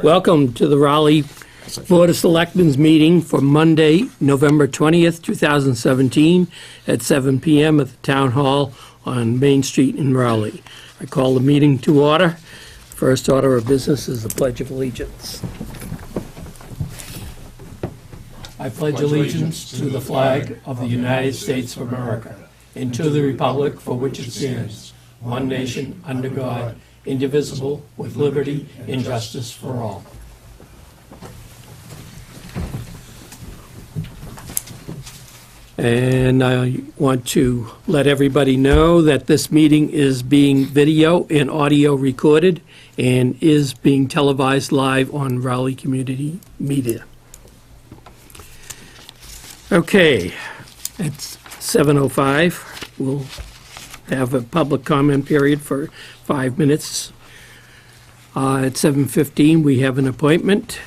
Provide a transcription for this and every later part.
Welcome to the Raleigh Board of Selectmen's meeting for Monday, November 20th, 2017 at 7 p.m. at the Town Hall on Main Street in Raleigh. I call the meeting to order. First order of business is the Pledge of Allegiance. I pledge allegiance to the flag of the United States of America and to the republic for which it stands, one nation, under God, indivisible, with liberty and justice for all. And I want to let everybody know that this meeting is being video and audio recorded and is being televised live on Raleigh Community Media. Okay, it's 7:05. We'll have a public comment period for 5 minutes. At 7:15, we have an appointment.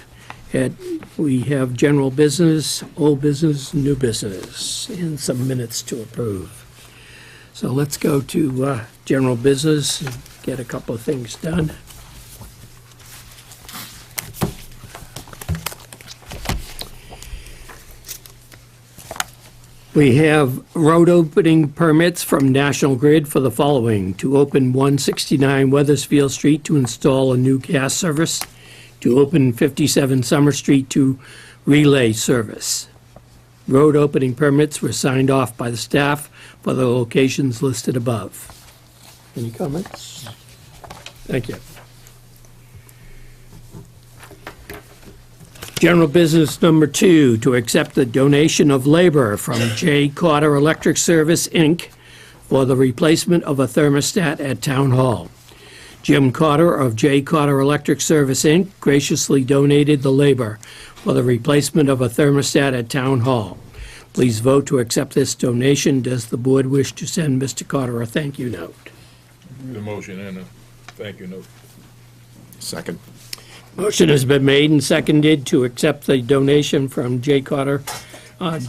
We have general business, old business, new business, and some minutes to approve. So let's go to general business and get a couple of things done. We have road opening permits from National Grid for the following: to open 169 Weathersfield Street to install a new gas service, to open 57 Summer Street to relay service. Road opening permits were signed off by the staff for the locations listed above. Any comments? Thank you. General business number 2, to accept the donation of labor from J. Carter Electric Service, Inc. for the replacement of a thermostat at Town Hall. Jim Carter of J. Carter Electric Service, Inc. graciously donated the labor for the replacement of a thermostat at Town Hall. Please vote to accept this donation. Does the board wish to send Mr. Carter a thank you note? The motion and a thank you note. Second. Motion has been made and seconded to accept the donation from Jim Carter of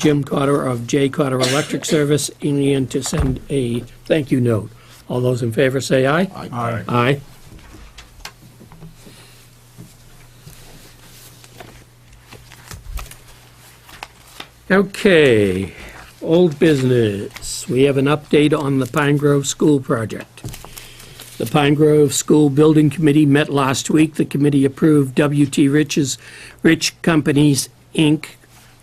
J. Carter Electric Service, and to send a thank you note. All those in favor say aye. Aye. Aye. Okay, old business. We have an update on the Pine Grove School project. The Pine Grove School Building Committee met last week. The committee approved W.T. Rich Companies, Inc.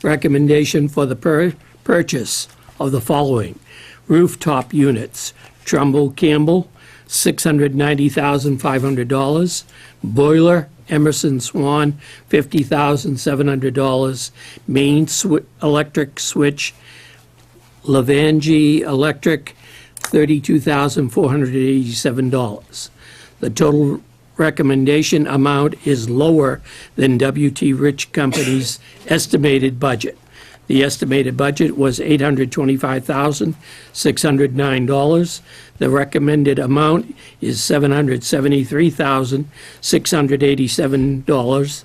recommendation for the purchase of the following: rooftop units, Trumbull Campbell, $690,500, boiler, Emerson Swan, $50,700, main electric switch, Lavangi Electric, $32,487. The total recommendation amount is lower than W.T. Rich Company's estimated budget. The estimated budget was $825,609. The recommended amount is $773,687.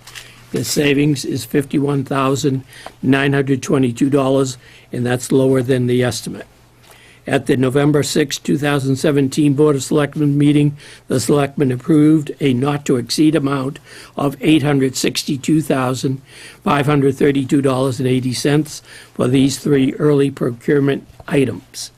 The savings is $51,922, and that's lower than the estimate. At the November 6, 2017 Board of Selectmen meeting, the Selectmen approved a not-to-exceed amount of $862,532.80 for these three early procurement items.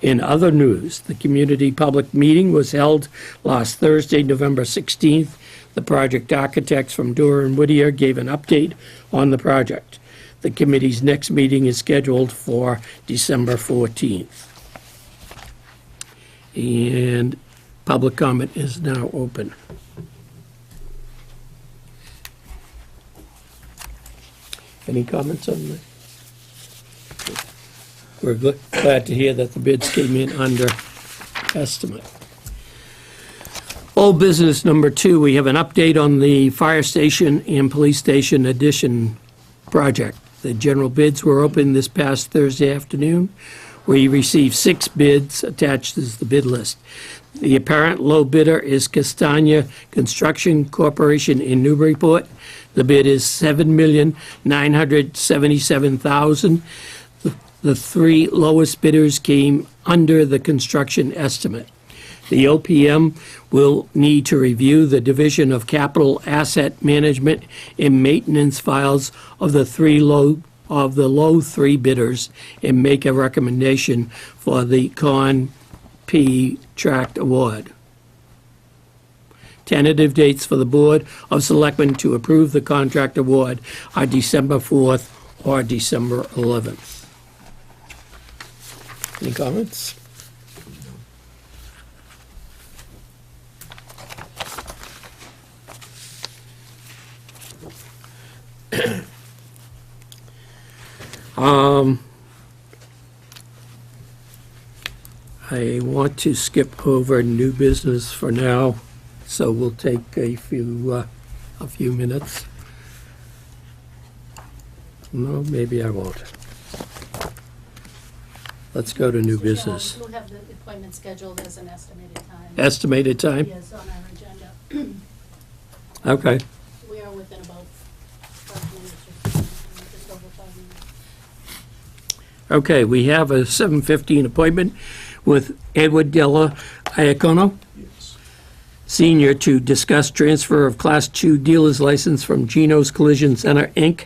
In other news, the community public meeting was held last Thursday, November 16th. The project architects from Doer and Whittier gave an update on the project. The committee's next meeting is scheduled for December 14th. And public comment is now open. Any comments on that? We're glad to hear that the bids came in under estimate. Old business number 2, we have an update on the fire station and police station addition project. The general bids were opened this past Thursday afternoon. We received 6 bids. Attached is the bid list. The apparent low bidder is Castagna Construction Corporation in Newburyport. The bid is $7,977,000. The 3 lowest bidders came under the construction estimate. The OPM will need to review the Division of Capital Asset Management and Maintenance files of the low three bidders and make a recommendation for the Con P tract award. Tentative dates for the Board of Selectmen to approve the contract award are December 4th or December 11th. Any comments? I want to skip over new business for now, so we'll take a few minutes. No, maybe I won't. Let's go to new business. We'll have the appointment scheduled as an estimated time. Estimated time? Yes, on our agenda. Okay. We are within about 5 minutes or so, just over 5 minutes. Okay, we have a 7:15 appointment with Edward Della Iacono, Yes. Senior, to discuss transfer of Class II dealer's license from Geno's Collision Center, Inc.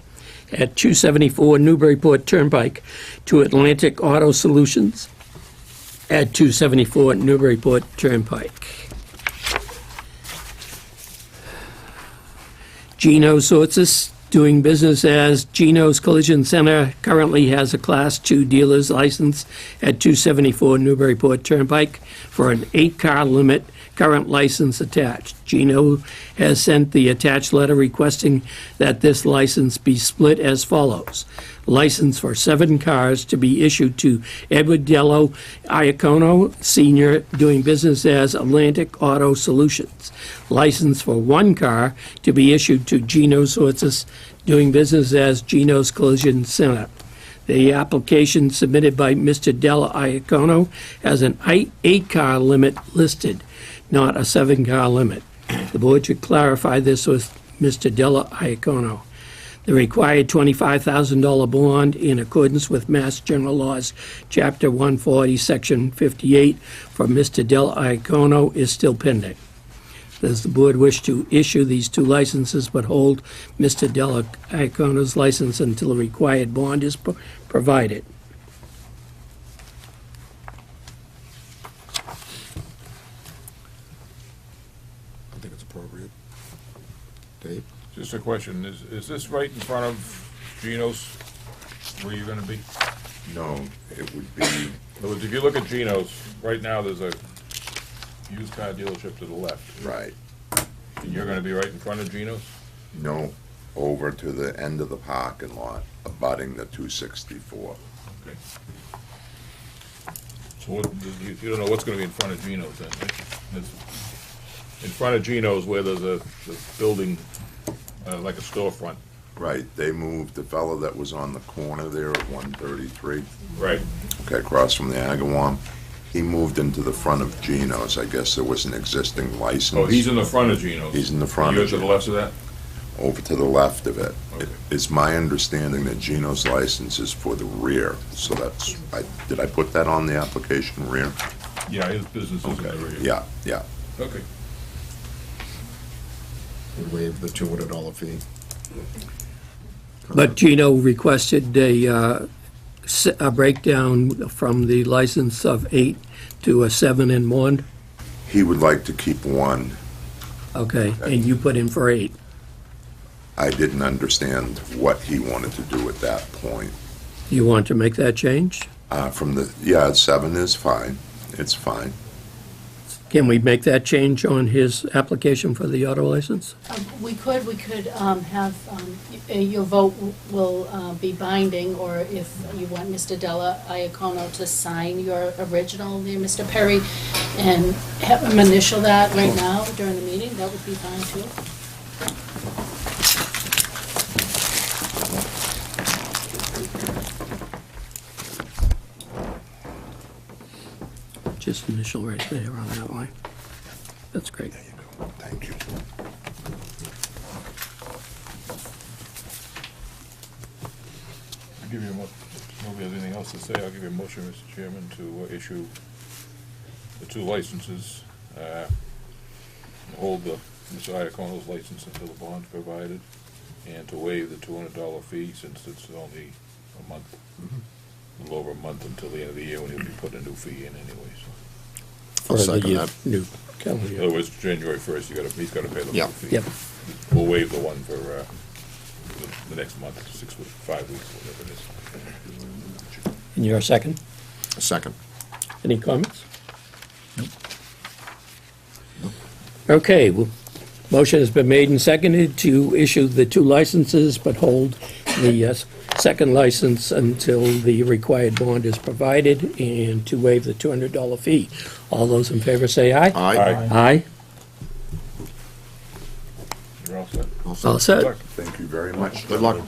at 274 Newburyport Turnpike to Atlantic Auto Solutions at 274 Newburyport Turnpike. Geno Sources, doing business as Geno's Collision Center, currently has a Class II dealer's license at 274 Newburyport Turnpike for an 8-car limit, current license attached. Geno has sent the attached letter requesting that this license be split as follows. License for 7 cars to be issued to Edward Dello Iacono, Senior, doing business as Atlantic Auto Solutions. License for 1 car to be issued to Geno Sources, doing business as Geno's Collision Center. The application submitted by Mr. Della Iacono has an 8-car limit listed, not a 7-car limit. The board should clarify this with Mr. Della Iacono. The required $25,000 bond in accordance with Mass General Laws, Chapter 140, Section 58, for Mr. Della Iacono is still pending. Does the board wish to issue these 2 licenses but hold Mr. Della Iacono's license until the required bond is provided? I think it's appropriate. Dave? Just a question, is this right in front of Geno's, where you're gonna be? No, it would be, In other words, if you look at Geno's, right now, there's a used car dealership to the left. right, And you're gonna be right in front of Geno's? no, over to the end of the parking lot, abutting the 264. Okay. So what, you don't know what's gonna be in front of Geno's then, right? In front of Geno's where there's a building, like a storefront. Right, they moved the fellow that was on the corner there at 133, Right. okay, across from the Agawam. He moved into the front of Geno's. I guess there was an existing license. Oh, he's in the front of Geno's? He's in the front You're of to the Geno's. left of that? Over to the left of it. Okay. It's my understanding that Geno's license is for the rear, so that's, did I put that on the application, rear? Yeah, his business is in the rear. Yeah, yeah. Okay. Would waive the $200 fee. But Geno requested a breakdown from the license of 8 to a 7 and 1. He would like to keep 1. Okay, and you put in for 8. I didn't understand what he wanted to do at that point. You want to make that change? Yeah, 7 is fine. It's fine. Can we make that change on his application for the auto license? We could have, your vote will be binding, or if you want Mr. Della Iacono to sign your original there, Mr. Perry, and have him initial that right now during the meeting, that would be fine too. Just initial right there on that line. That's great. There you go. Thank you. I'll give you nobody has anything else to say, I'll give you a motion, Mr. Chairman, to issue the 2 licenses hold Mr. Iacono's license until the bond's provided, and to waive the $200 fee since it's only a month, a little over a month until the end of the year when he'll be putting a new fee in anyway, so. I'll For second the that. new calendar In year. other words, January 1st, he's gotta pay the Yeah. full fee. Yep. We'll waive the one for the next month, 6 weeks, 5 weeks, whatever it is. And you're a second? Second. Any comments? Okay, well, motion has been made and seconded to issue the 2 licenses, but hold the second license until the required bond is provided, and to waive the $200 fee. All those in favor say aye. Aye. Aye. You're all set. All set. All Good set? luck. Thank you very much. Good luck.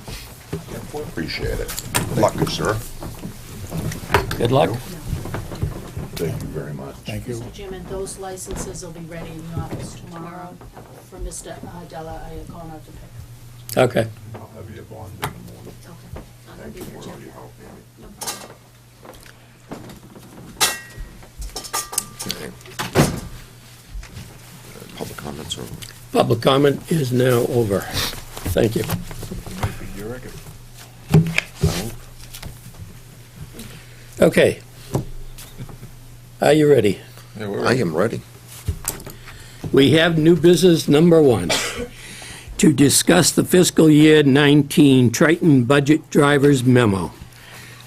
Appreciate it. Good luck, sir. Good luck. Thank you very much. Thank you. Mr. Chairman, those licenses will be ready in the office tomorrow for Mr. Della Iacono to pick. Okay. I'll have you bond in the morning. Okay. I'll Thank be you there, for all Jim. your help, Andy. No problem. Okay. Public comments are over. Public comment is now over. Thank you. Might be your record. Okay. Are you ready? Yeah, we're I am ready. We have new business number 1, to discuss the fiscal year 19 Triton Budget Drivers Memo.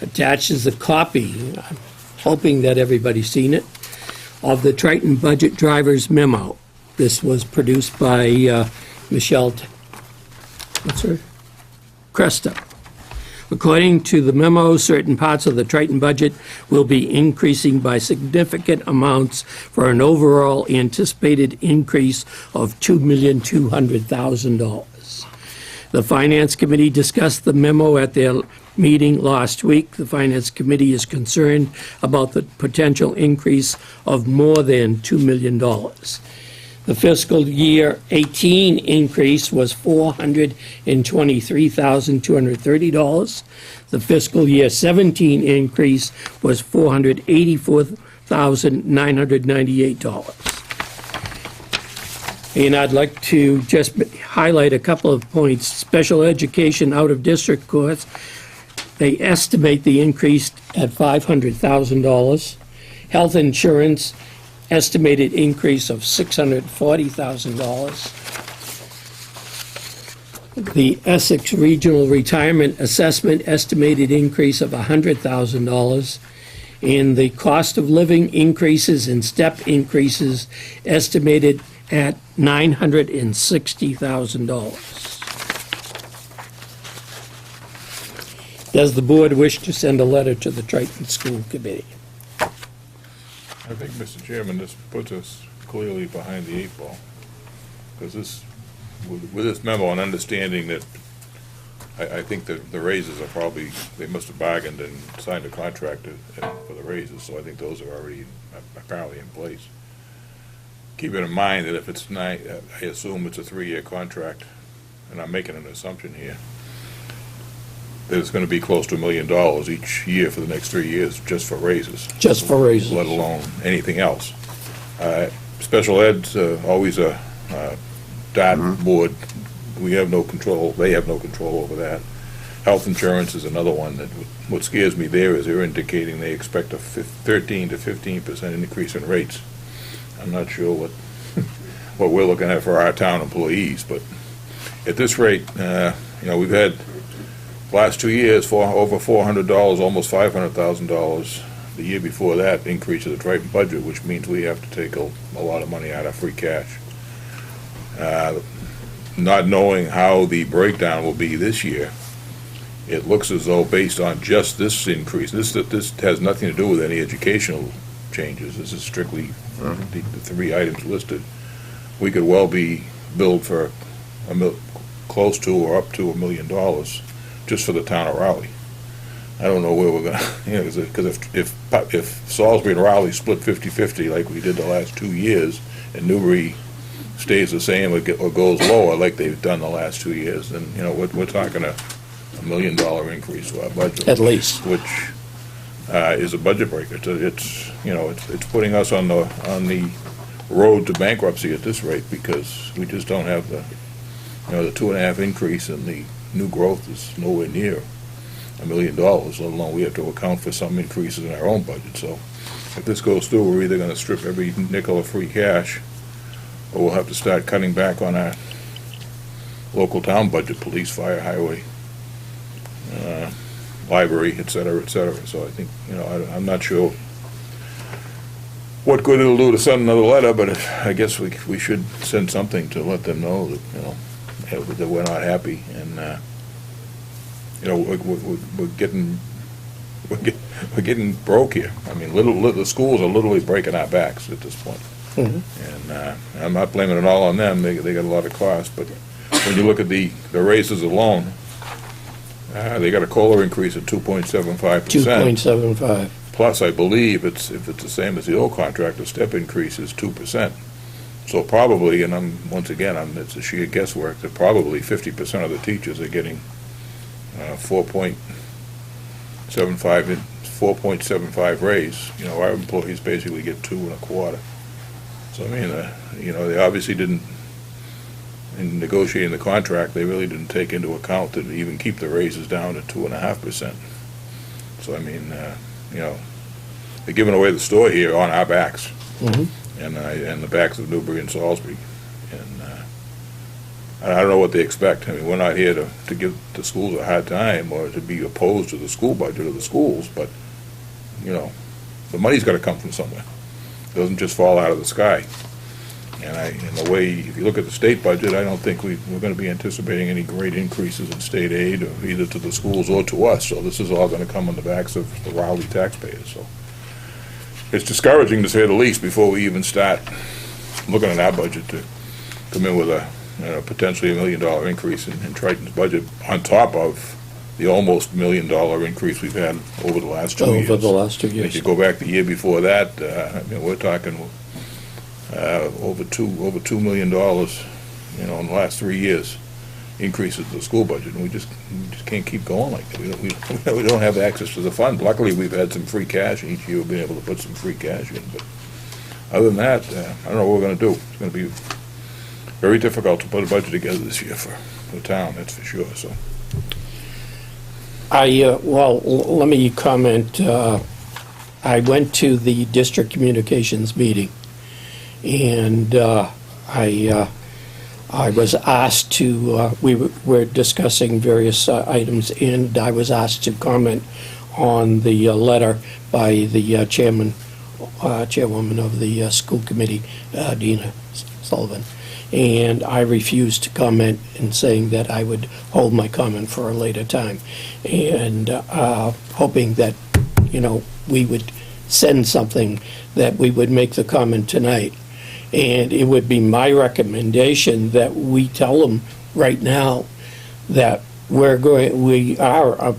Attached is a copy, I'm hoping that everybody's seen it, of the Triton Budget Drivers Memo. This was produced by Michelle, what's her? Cresta. According to the memo, certain parts of the Triton budget will be increasing by significant amounts for an overall anticipated increase of $2,200,000. The Finance Committee discussed the memo at their meeting last week. The Finance Committee is concerned about the potential increase of more than $2 million. The fiscal year 18 increase was $423,230. The fiscal year 17 increase was $484,998. And I'd like to just highlight a couple of points. Special education out-of-district course, they estimate the increase at $500,000. Health insurance, estimated increase of $640,000. The Essex Regional Retirement Assessment, estimated increase of $100,000. And the cost of living increases and step increases estimated at $960,000. Does the board wish to send a letter to the Triton School Committee? I think, Mr. Chairman, this puts us clearly behind the 8 ball. Because this, with this memo and understanding that, I think that the raises are probably, they must have bargained and signed a contract for the raises, so I think those are already apparently in place. Keeping in mind that if it's I assume it's a 3-year contract, and I'm making an assumption here, that it's gonna be close to $1 million each year for the next 3 years, just for raises. Just for raises. Let alone anything else. Special ed's always a dot board. We have no control, they have no control over that. Health insurance is another one that, what scares me there is they're indicating they expect a 13 to 15% increase in rates. I'm not sure what we're looking at for our town employees, but at this rate, we've had last 2 years, over $400, almost $500,000. The year before that, increase of the Triton budget, which means we have to take a lot of money out of free cash. Not knowing how the breakdown will be this year, it looks as though based on just this increase, this has nothing to do with any educational changes. This is strictly the 3 items listed. We could well be billed for close to or up to $1 million just for the town of Raleigh. I don't know where we're gonna, because if Salisbury and Raleigh split 50-50 like we did the last 2 years, and Newbury stays the same or goes lower like they've done the last 2 years, then, we're talking a $1 million increase to our budget. At least. Which is a budget breaker. It's putting us on the road to bankruptcy at this rate, because we just don't have the 2.5 increase, and the new growth is nowhere near $1 million, let alone we have to account for some increases in our own budget. So if this goes through, we're either gonna strip every nickel of free cash, or we'll have to start cutting back on our local town budget, police, fire, highway, library, et cetera, et cetera. So I think, I'm not sure what good it'll do to send another letter, but I guess we should send something to let them know that, that we're not happy, and, we're getting broke here. I mean, the schools are literally breaking our backs at this point. And I'm not blaming it all on them, they got a lot of costs, but when you look at the raises alone, they got a COLA increase of 2.75%. 2.75. Plus, I believe if it's the same as the old contract, the step increase is 2%. So probably, and it's a sheer guesswork, that probably 50% of the teachers are getting 4.75 raise. Our employees basically get 2.25. So I mean, they obviously didn't, in negotiating the contract, they really didn't take into account that even keep the raises down to 2.5%. So I mean, they're giving away the store here on our backs, and the backs of Newbury and Salisbury, and I don't know what they expect. I mean, we're not here to give the schools a hard time or to be opposed to the school budget of the schools, but the money's got to come from somewhere. It doesn't just fall out of the sky. And in the way, if you look at the state budget, I don't think we're going to be anticipating any great increases in state aid, or either to the schools or to us. So this is all going to come on the backs of the Raleigh taxpayers. So it's discouraging, to say the least, before we even start looking at our budget to come in with a potentially $1 million increase in Triton's budget, on top of the almost $1 million increase we've had over the last 2 years. Over the last 2 years. If you go back the year before that, we're talking over $2 million, in the last 3 years, increases to the school budget, and we just can't keep going like that. We don't have access to the fund. Luckily, we've had some free cash, and each year we've been able to put some free cash in. But other than that, I don't know what we're going to do. It's going to be very difficult to put a budget together this year for the town, that's for sure. So. Let me comment. I went to the district communications meeting, and I was asked to, we were discussing various items, and I was asked to comment on the letter by the chairwoman of the school committee, Dina Sullivan. And I refused to comment, in saying that I would hold my comment for a later time, and hoping that, we would send something that we would make the comment tonight. And it would be my recommendation that we tell them right now that we are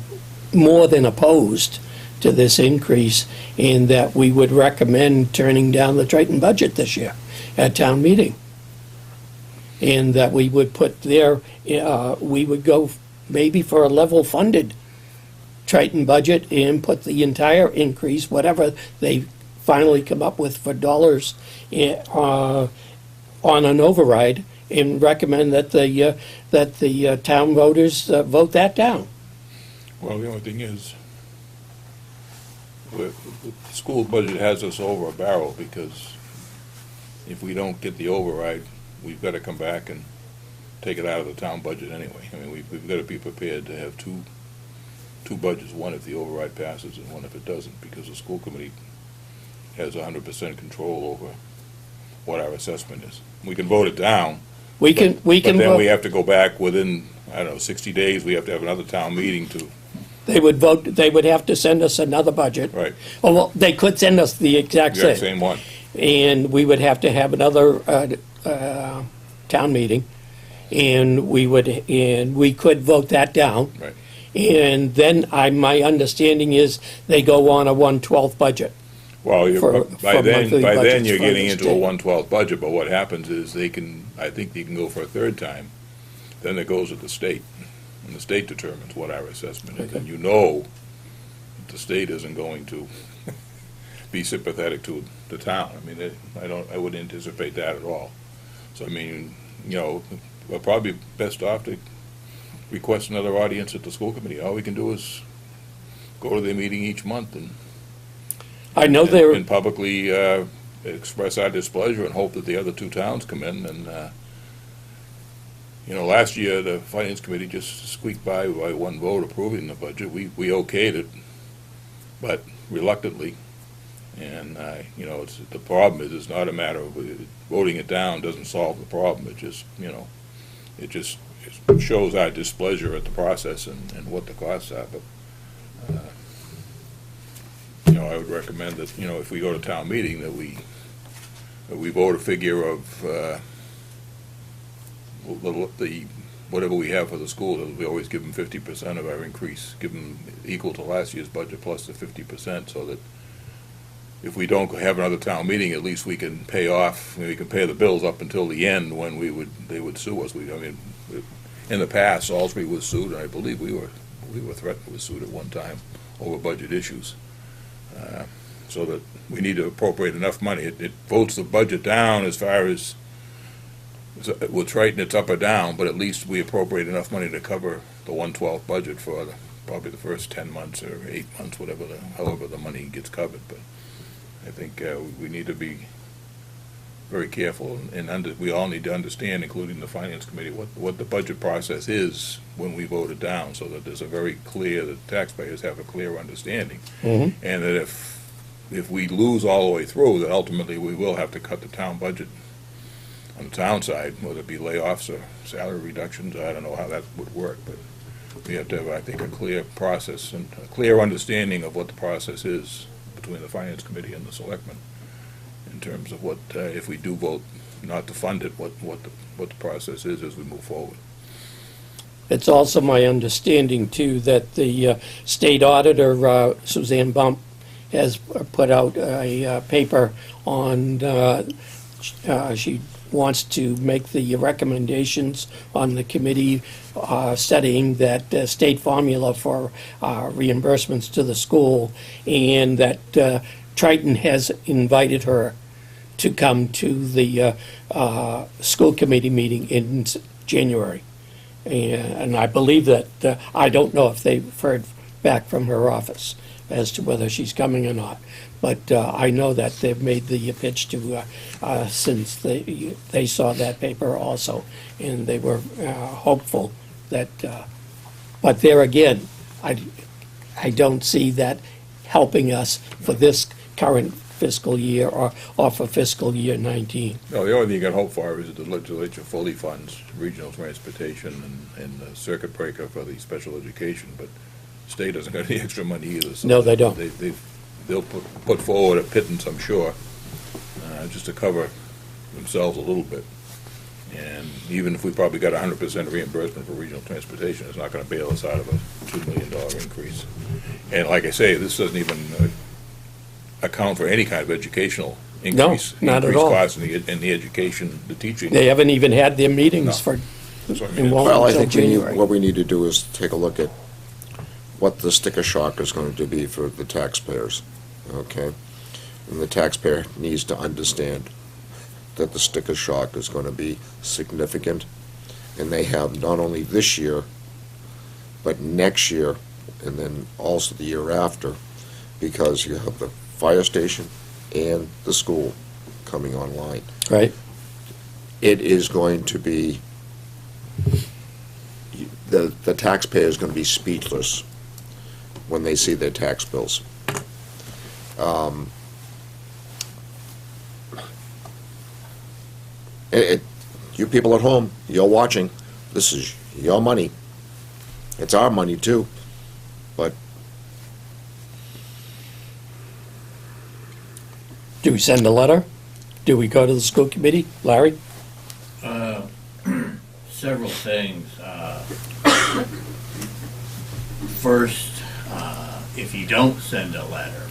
more than opposed to this increase, and that we would recommend turning down the Triton budget this year at town meeting. And that we would put we would go maybe for a level funded Triton budget and put the entire increase, whatever they finally come up with for dollars, on an override, and recommend that the town voters vote that down. Well, the only thing is, the school budget has us over a barrel, because if we don't get the override, we've got to come back and take it out of the town budget anyway. I mean, we've got to be prepared to have two budgets, one if the override passes and one if it doesn't, because the school committee has 100% control over what our assessment is. We can vote it down. We can But then vote. we have to go back within, 60 days, we have to have another town meeting to, They would vote. They would have to send us another budget. right, Oh, well, they could send us the exact exact same, same one. and we would have to have another town meeting, and we could vote that down. Right. And then my understanding is they go on a 1/12 budget. Well, by then monthly budgets you're from getting the into a state. 1/12 budget, but what happens is I think they can go for a third time, then it goes to the state, and the state determines what our assessment is, Okay. and the state isn't going to, be sympathetic to the town. I mean, I wouldn't anticipate that at all. So, I mean, you know, we're probably best off to request another audience at the school committee. All we can do is go to their meeting each month and I know they're, and publicly express our displeasure and hope that the other two towns come in. And, you know, last year, the finance committee just squeaked by one vote approving the budget. We okayed it, but reluctantly. And, you know, the problem is, it's not a matter of voting it down doesn't solve the problem. It just, you know, it just shows our displeasure at the process and what the costs are. But, you know, I would recommend that, you know, if we go to town meeting, that we vote a figure of the whatever we have for the school. That we always give them 50% of our increase, give them equal to last year's budget plus the 50%, so that if we don't have another town meeting, at least we can pay off, we can pay the bills up until the end when they would sue us. I mean, in the past, Salisbury was sued, and I believe we were threatened with suit at one time over budget issues. So that we need to appropriate enough money. It votes the budget down as far as, we'll tighten it's up or down, but at least we appropriate enough money to cover the 1/12 budget for probably the first 10 months or 8 months, however the money gets covered. But I think we need to be very careful, and we all need to understand, including the finance committee, what the budget process is when we vote it down, so that there's a very clear, the taxpayers have a clear understanding. And that if we lose all the way through, that ultimately we will have to cut the town budget on the town side, whether it be layoffs or salary reductions. I don't know how that would work, but we have to have, I think, a clear process and a clear understanding of what the process is between the finance committee and the selectmen, in terms of what, if we do vote not to fund it, what the process is as we move forward. it's also my understanding, too, that the state auditor, Suzanne Bump, has put out a paper on, she wants to make the recommendations on the committee studying that state formula for reimbursements to the school, and that Triton has invited her to come to the school committee meeting in January. And I believe that, I don't know if they've heard back from her office as to whether she's coming or not. But I know that they've made the pitch to, since they saw that paper also, and they were hopeful that, but there again, I don't see that helping us for this current fiscal year or for fiscal year 19. No, the only thing you can hope for is that the legislature fully funds regional transportation and the circuit breaker for the special education, but the state doesn't got any extra money either. So No, they don't. They'll put forward a pittance, I'm sure, just to cover themselves a little bit. And even if we probably got 100% reimbursement for regional transportation, it's not going to bail us out of a $2 million increase. And like I say, this doesn't even account for any kind of educational increase. No, not at increased all. costs in the education, the teaching. They haven't even had their meetings for, That's what I and mean. won't Well, I until think January. what we need to do is take a look at what the sticker shock is going to be for the taxpayers, okay? And the taxpayer needs to understand that the sticker shock is going to be significant, and they have not only this year, but next year, and then also the year after, because you have the fire station and the school coming online. Right. It is going to be, the taxpayer is going to be speechless when they see their tax bills. You people at home, you're watching, this is your money. It's our money too, but Do we send a letter? Do we go to the school committee? Larry? Several things. First, if you don't send a letter,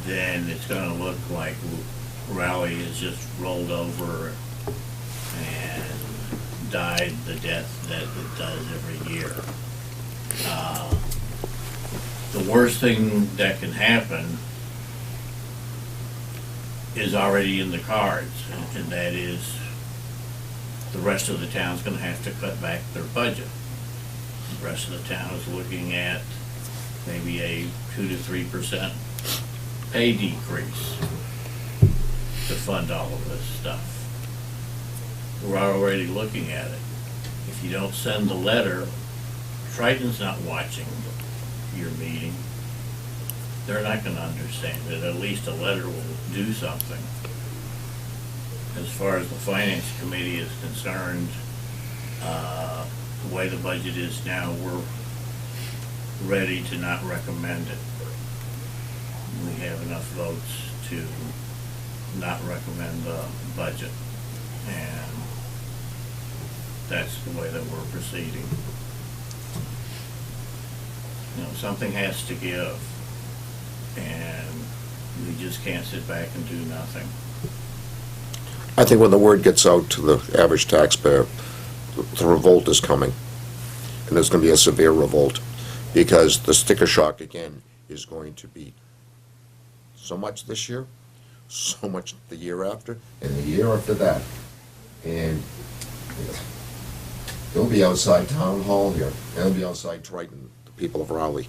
then it's gonna look like Raleigh has just rolled over and died the death that it does every year. The worst thing that can happen is already in the cards, and that is the rest of the town's gonna have to cut back their budget. The rest of the town is looking at maybe a 2 to 3% pay decrease to fund all of this stuff. We're already looking at it. If you don't send the letter, Triton's not watching your meeting. They're not gonna understand it. At least a letter will do something. As far as the finance committee is concerned, the way the budget is now, we're ready to not recommend it. We have enough votes to not recommend the budget, and that's the way that we're proceeding. You know, something has to give, and we just can't sit back and do nothing. I think when the word gets out to the average taxpayer, the revolt is coming. And there's going to be a severe revolt, because the sticker shock, again, is going to be so much this year, so much the year after, and the year after that. And they'll be outside Town Hall here, and they'll be outside Triton, the people of Raleigh.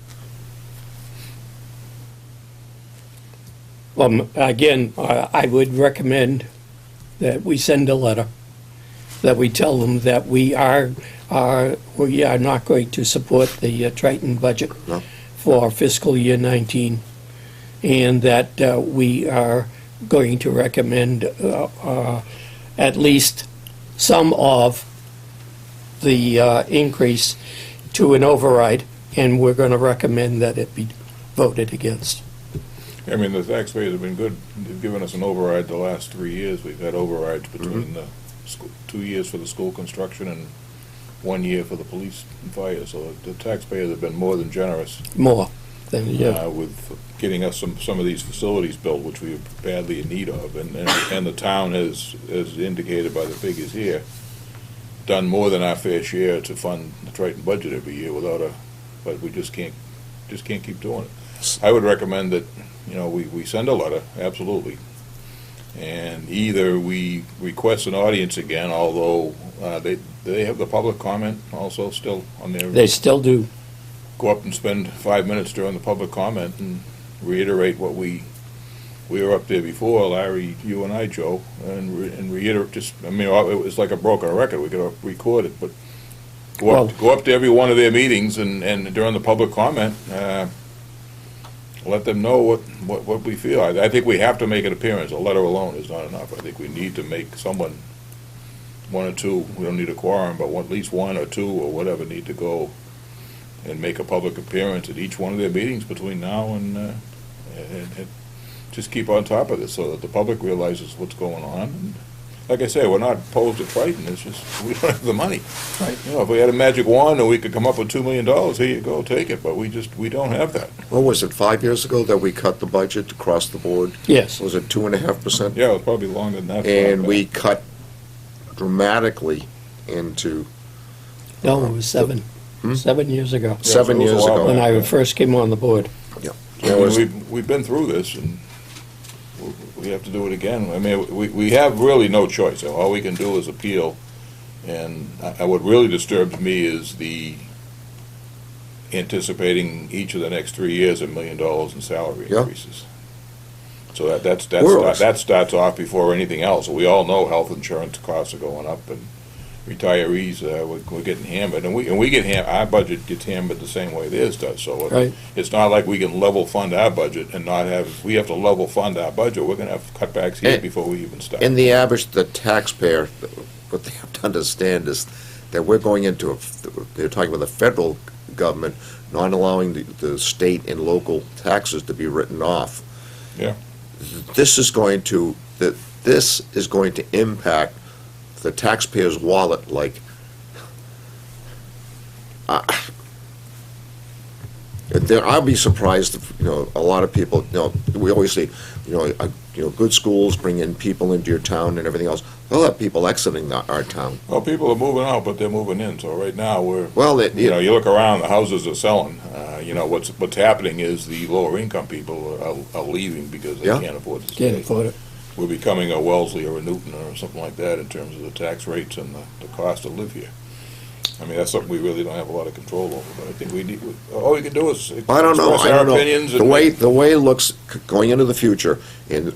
Again, I would recommend that we send a letter, that we tell them that we are not going to support the Triton budget No. for fiscal year 19, and that we are going to recommend at least some of the increase to an override, and we're going to recommend that it be voted against. I mean, the taxpayers have been good. They've given us an override the last 3 years. We've had overrides between the 2 years for the school construction and 1 year for the police and fire. So the taxpayers have been more than generous More than, with getting us some of these facilities built, which we are badly in need of. And the town has, as indicated by the figures here, done more than our fair share to fund the Triton budget every year but we just can't keep doing it. I would recommend that, we send a letter, absolutely. And either we request an audience again, although they have the public comment also still on their. they still do. Go up and spend 5 minutes during the public comment and reiterate what we were up there before, Larry, you and I, Joe, and reiterate, it's like a broken record, we could record it, but go up to every one of their meetings and during the public comment, let them know what we feel. I think we have to make an appearance. A letter alone is not enough. I think we need to make someone, one or two, we don't need a quorum, but at least one or two or whatever need to go and make a public appearance at each one of their meetings between now and just keep on top of this so that the public realizes what's going on. And like I say, we're not opposed to Triton, it's just we don't have the money. Right. If we had a magic wand and we could come up with $2 million, here you go, take it, but we don't have that. What was it, 5 years ago that we cut the budget across the board? Yes. Was it 2.5%? Yeah, it was probably longer than that. And we cut dramatically into, No, it was 7 years ago, Yeah, 7 it was a years while ago. when I Yeah. first came on the board. I mean, we've been through this, and we have to do it again. I mean, we have really no choice. All we can do is appeal, and what really disturbs me is the anticipating each of the next 3 years $1 million in salary Yeah. increases. So We're- that starts off before anything else. We all know health insurance costs are going up, and retirees, we're getting hammered, and we get our budget gets hammered the same way theirs does, so Right. it's not like we can level fund our budget and not have, if we have to level fund our budget, we're gonna have cutbacks here And- before we even start. in the average, the taxpayer, what they have to understand is that we're going into, they're talking about the federal government not allowing the state and local taxes to be written off. Yeah. This is going to impact the taxpayer's wallet like, I'll be surprised if, a lot of people, we always say, good schools bring in people into your town and everything else. They'll have people exiting our town. Well, people are moving out, but they're moving in, so right now, Well, you look around, the houses are selling. What's happening is the lower income people are leaving because they Yeah. can't afford to Can't stay. afford it. we're becoming a Wellesley or a Newton or something like that in terms of the tax rates and the cost to live here. I mean, that's something we really don't have a lot of control over, but I think all we can do is I don't know, express I our don't know. opinions. The way it looks going into the future, and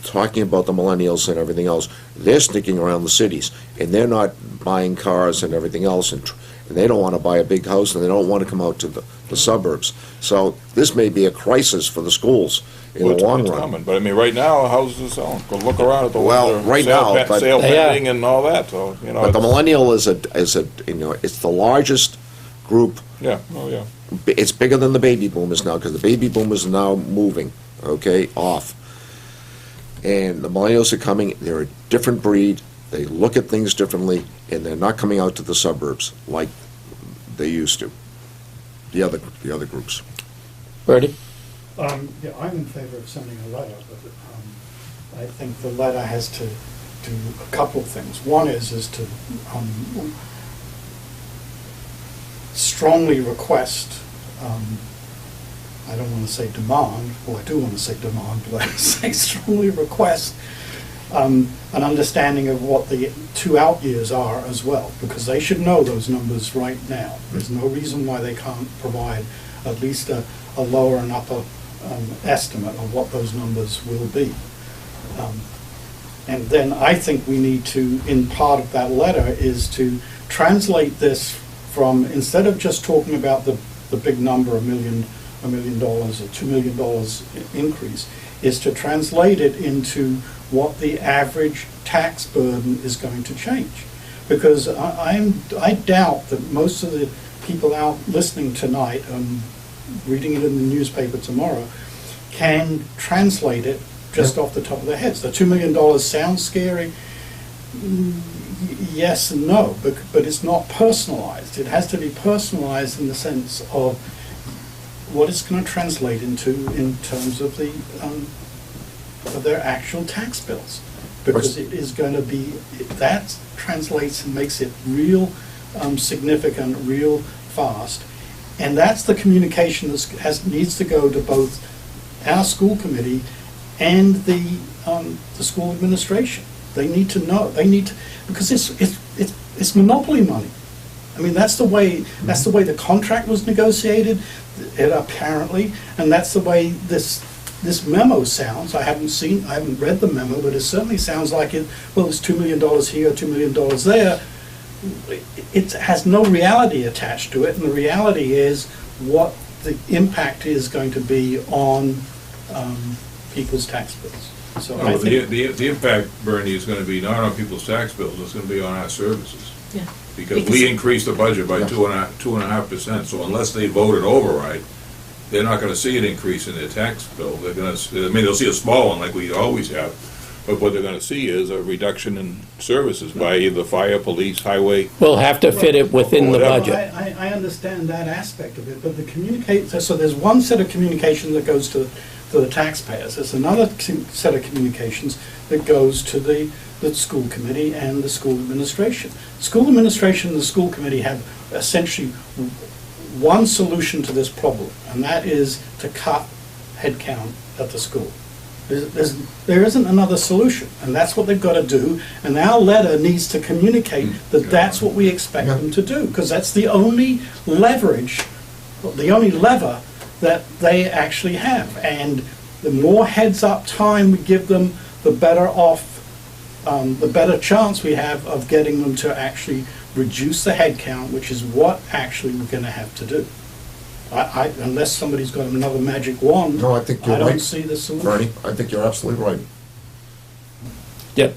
talking about the millennials and everything else, they're sticking around the cities, and they're not buying cars and everything else, and they don't want to buy a big house, and they don't want to come out to the suburbs. So this may be a crisis for the schools in the long It's run. coming, but I mean, right now, houses are selling. Go look around at the Well, ones that are right now, but- sale They are. pending and all that, so, you know. But the it's- millennial is a, it's the largest group. Yeah, oh, yeah. It's bigger than the baby boomers now, because the baby boomers are now moving, okay, off. And the millennials are coming, they're a different breed, they look at things differently, and they're not coming out to the suburbs like they used to, the other groups. Bertie? Yeah, I'm in favor of sending a letter, but I think the letter has to do a couple of things. One is to strongly request, I don't want to say demand, well, I do want to say demand, but I say strongly request an understanding of what the 2 out years are as well, because they should know those numbers right now. There's no reason why they can't provide at least a lower and upper estimate of what those numbers will be. And then I think we need to, in part of that letter, is to translate this from, instead of just talking about the big number, $1 million or $2 million increase, is to translate it into what the average tax burden is going to change. Because I doubt that most of the people out listening tonight, reading it in the newspaper tomorrow, can translate it just off the top of their heads. The $2 million sounds scary. Yes and no, but it's not personalized. It has to be personalized in the sense of what it's going to translate into in terms of the of their actual tax bills, because it is going to be, that translates and makes it real significant, real fast, and that's the communication that needs to go to both our school committee and the school administration. They need to know. They need to, because it's monopoly money. I mean, that's the way the contract was negotiated, apparently, and that's the way this memo sounds. I haven't read the memo, but it certainly sounds like it. Well, it's $2 million here, $2 million there. It has no reality attached to it, and the reality is what the impact is going to be on people's tax bills. So I No, think the impact, Bernie, is gonna be not on people's tax bills, it's gonna be on our services. Yeah. Because we increased the budget by 2.5%, so unless they voted override, they're not gonna see an increase in their tax bill. They're gonna, they'll see a small one like we always have, but what they're gonna see is a reduction in services by either fire, police, highway. We'll have to fit it within the Whatever. budget. I understand that aspect of it, but so there's one set of communication that goes to the taxpayers. There's another set of communications that goes to the school committee and the school administration. School administration and the school committee have essentially one solution to this problem, and that is to cut headcount at the school. There isn't another solution, and that's what they've got to do, and our letter needs to communicate that that's what we expect them to do, because that's the only leverage, the only lever that they actually have. And the more heads-up time we give them, the better off, the better chance we have of getting them to actually reduce the headcount, which is what actually we're going to have to do. Unless somebody's got another magic wand, No, I think you're I don't right, see the solution. Bernie, I think you're absolutely right. Yep.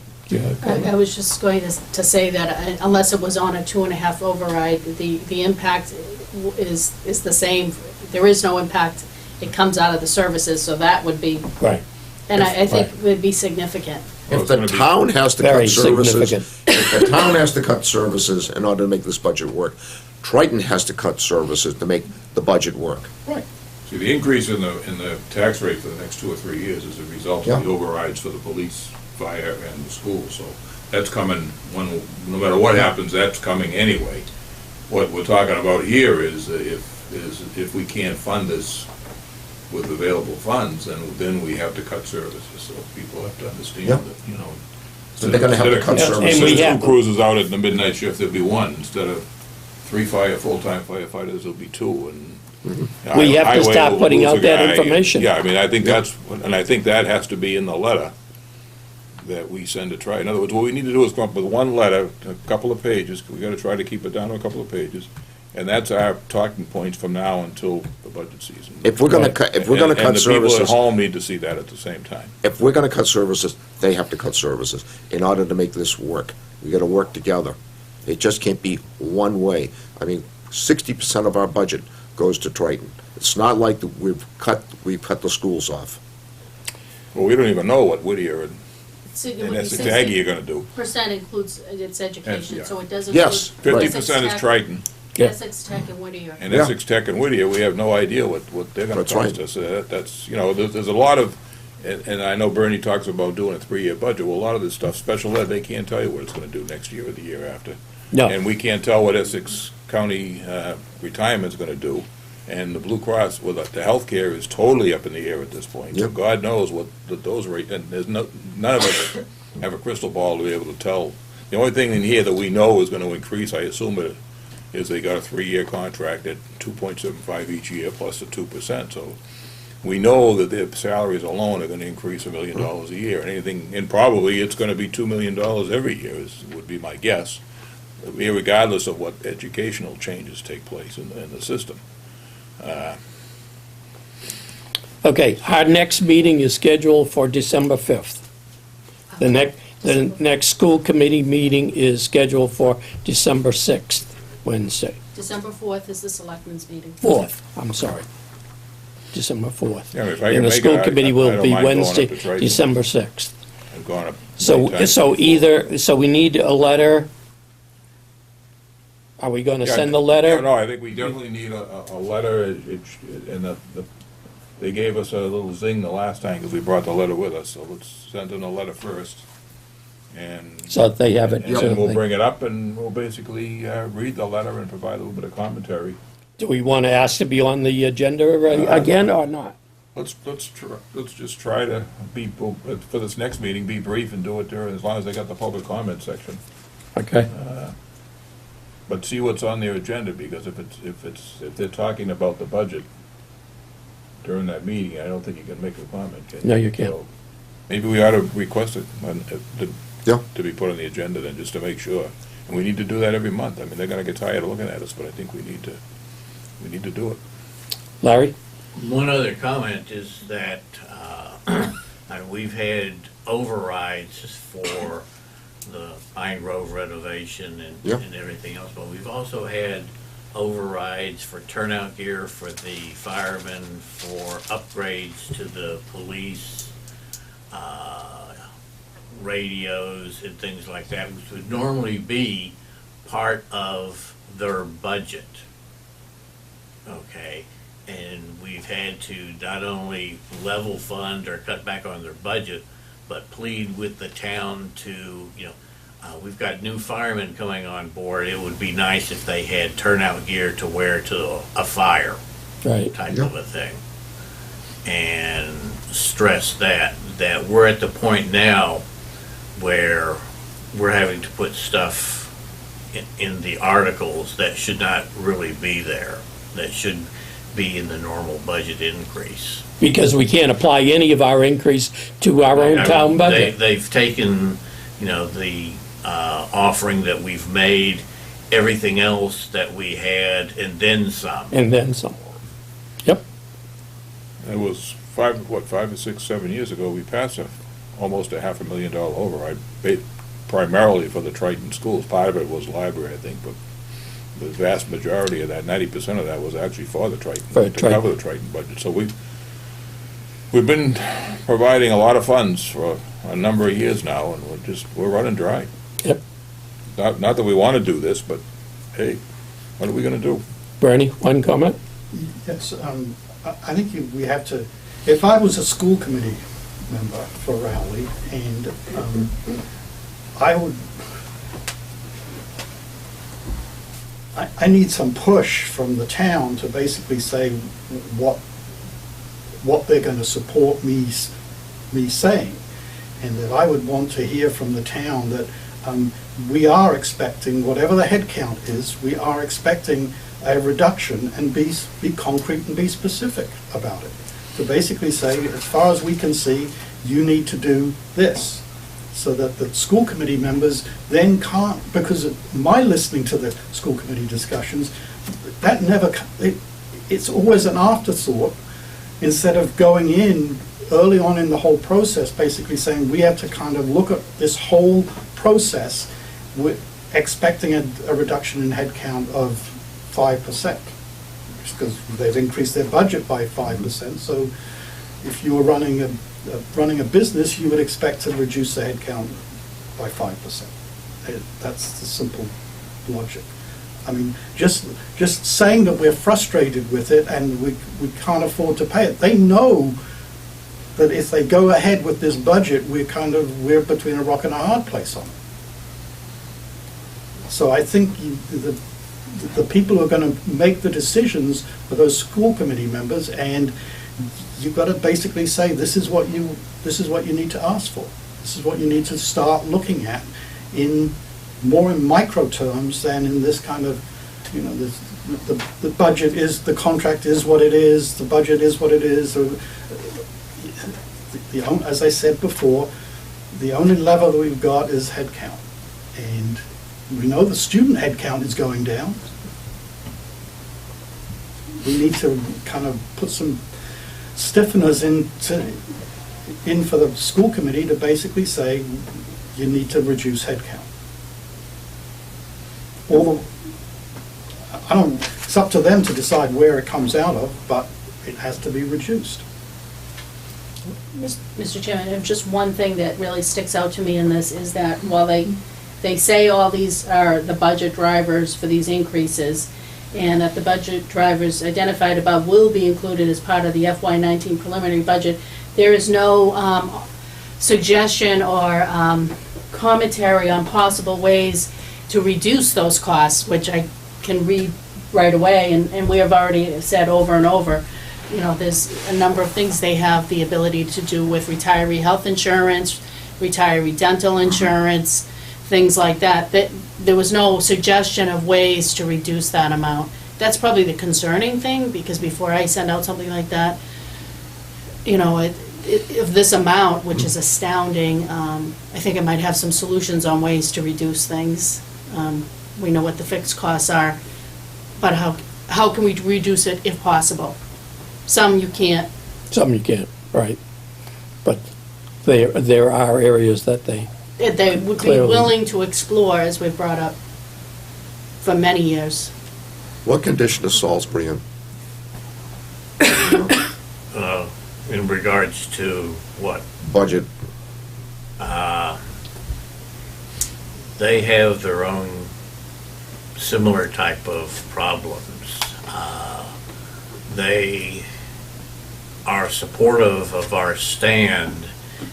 I was just going to say that unless it was on a 2.5 override, the impact is the same. There is no impact. It comes out of the services, so that would be, Right. and I think would be significant. Well, If it's the gonna be- town has to Very cut services, significant. if the town has to cut services in order to make this budget work, Triton has to cut services to make the budget work. Right. See, the increase in the tax rate for the next 2 or 3 years is a result of the overrides for the police, fire, and the school, so that's coming, no matter what happens, that's coming anyway. What we're talking about here is if we can't fund this with available funds, then we have to cut services, so people have to understand Yeah. that, you know. So they're gonna have to cut Yeah, and we services. have- Two cruisers out at the midnight shift, there'll be one, instead of three full-time firefighters, there'll be two, and. We have to highway start will putting lose a out that guy. information. Yeah, I mean, I think and I think that has to be in the letter that we send to try. In other words, what we need to do is come up with one letter, a couple of pages, we gotta try to keep it down to a couple of pages, and that's our talking points from now until the budget season. If we're gonna cut, if we're gonna cut And the people at services, home need to see that at the same time. if we're gonna cut services, they have to cut services in order to make this work. We gotta work together. It just can't be one way. I mean, 60% of our budget goes to Triton. It's not like we've cut the schools off. Well, we don't even know what Whittier So and when he Essex says Aggie are gonna do. percent includes its education, yeah. so it doesn't. Yes, include 50% is Essex Tech- Triton, Yeah. Essex Tech and Whittier. and Yeah. Essex Tech and Whittier, we have no idea what they're gonna That's cost right. us. That's, you know, there's a lot of, and I know Bernie talks about doing a 3-year budget, well, a lot of this stuff, special ed, they can't tell you what it's gonna do next year or the year after. No, And we can't tell what Essex County retirement's gonna do. And the Blue Cross, well, the healthcare is totally up in the air at this point. So Yep. God knows what those rate, and there's none of us have a crystal ball to be able to tell. The only thing in here that we know is gonna increase, I assume it, is they got a 3-year contract at 2.75 each year plus the 2%. So we know that their salaries alone are gonna increase $1 million a year. And anything, and probably it's gonna be $2 million every year, would be my guess, regardless of what educational changes take place in the system. okay, our next meeting is scheduled for December 5th. The next school committee meeting is scheduled for December 6th, Wednesday. December 4th is the selectmen's meeting. 4th, I'm sorry. December 4th. Yeah, if I can And the make school it, I committee don't will be mind going up Wednesday, to Triton. December 6th. I've gone up So, many times so before. either, so we need a letter. Are we gonna Yeah, send a letter? No, I think we definitely need a letter, and they gave us a little zing the last time, because we brought the letter with us, so let's send them a letter first. And So that they have it. and so then we'll they- bring it up, and we'll basically read the letter and provide a little bit of commentary. Do we wanna ask to be on the agenda again or not? Let's just try to be, for this next meeting, be brief and do it during, as long as they got the public comment section. Okay, But see what's on their agenda, because if they're talking about the budget during that meeting, I don't think you can make a comment, can you? No, you can't. So, maybe we ought to request it, Yeah. to be put on the agenda then, just to make sure. And we need to do that every month. I mean, they're gonna get tired of looking at us, but I think we need to do it. Larry? One other comment is that we've had overrides for the Pine Grove renovation Yeah. and everything else, but we've also had overrides for turnout gear for the firemen, for upgrades to the police, radios and things like that, which would normally be part of their budget. Okay, and we've had to not only level fund or cut back on their budget, but plead with the town to, we've got new firemen coming on board. It would be nice if they had turnout gear to wear to a fire Right. type Yeah. of a thing. And stress that we're at the point now where we're having to put stuff in the articles that should not really be there, that should be in the normal budget increase. Because we can't apply any of our increase to our own town budget. They've taken, the offering that we've made, everything else that we had, and then some. And then some. Yep, It was 5 or 6, 7 years ago, we passed almost $500,000 override, primarily for the Triton schools. Part of it was library, I think, but the vast majority of that, 90% of that was actually for the Triton, For to Triton. cover the Triton budget. So we've been providing a lot of funds for a number of years now, and we're running dry. Yep. Not that we want to do this, but hey, what are we gonna do? Bernie, one comment? Yes, I think we have to, if I was a school committee member for Rowley, and I need some push from the town to basically say what what they're going to support me saying. And that I would want to hear from the town that we are expecting, whatever the head count is, we are expecting a reduction, and be concrete and be specific about it. To basically say, as far as we can see, you need to do this. So that the school committee members then can't, because of my listening to the school committee discussions, that never, it's always an afterthought, instead of going in early on in the whole process, basically saying we have to kind of look at this whole process with expecting a reduction in headcount of 5%, because they've increased their budget by 5%. So if you were running a business, you would expect to reduce the headcount by 5%. That's the simple logic. I mean, just saying that we're frustrated with it and we can't afford to pay it. They know that if they go ahead with this budget, we're between a rock and a hard place on it. So I think the people who are going to make the decisions are those school committee members, and you've got to basically say, this is what you need to ask for. This is what you need to start looking at more in micro terms than in this kind of, the budget is, the contract is what it is, the budget is what it is. As I said before, the only lever that we've got is headcount. And we know the student headcount is going down. We need to kind of put some stiffeners in for the school committee to basically say, you need to reduce headcount. It's up to them to decide where it comes out of, but it has to be reduced. Mr. Chairman, and just one thing that really sticks out to me in this is that while they say all these are the budget drivers for these increases, and that the budget drivers identified above will be included as part of the FY19 preliminary budget, there is no suggestion or commentary on possible ways to reduce those costs, which I can read right away, and we have already said over and over, there's a number of things they have the ability to do with retiree health insurance, retiree dental insurance, things like that. There was no suggestion of ways to reduce that amount. That's probably the concerning thing, because before I send out something like that, of this amount, which is astounding, I think it might have some solutions on ways to reduce things. We know what the fixed costs are, but how can we reduce it if possible? Some you can't. Some you can't, right. But there are areas that they would be Clearly. willing to explore, as we've brought up for many years. What condition is Salisbury in? In regards to what? Budget. They have their own similar type of problems. They are supportive of our stand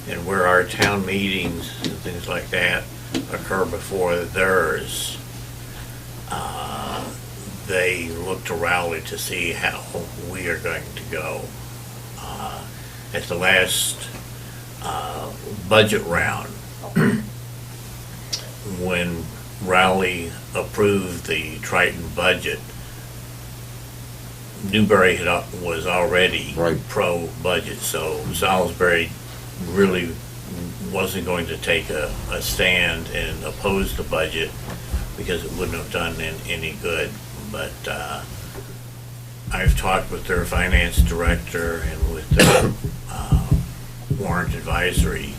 and where our town meetings and things like that occur before theirs. They look to Rowley to see how we are going to go. At the last budget round, when Rowley approved the Triton budget, Newbury was already Right. pro-budget, so Salisbury really wasn't going to take a stand and oppose the budget because it wouldn't have done any good. But I've talked with their finance director and with the warrant advisory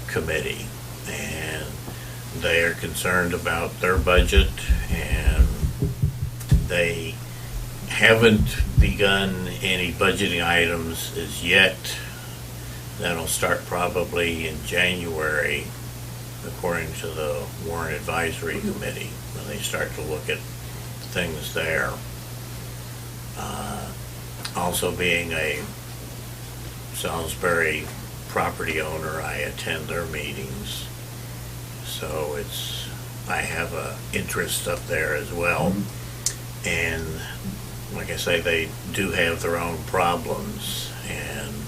committee, and they are concerned about their budget, and they haven't begun any budgeting items as yet. That'll start probably in January, according to the warrant advisory committee, when they start to look at things there. Also, being a Salisbury property owner, I attend their meetings, so I have a interest up there as well. And like I say, they do have their own problems, and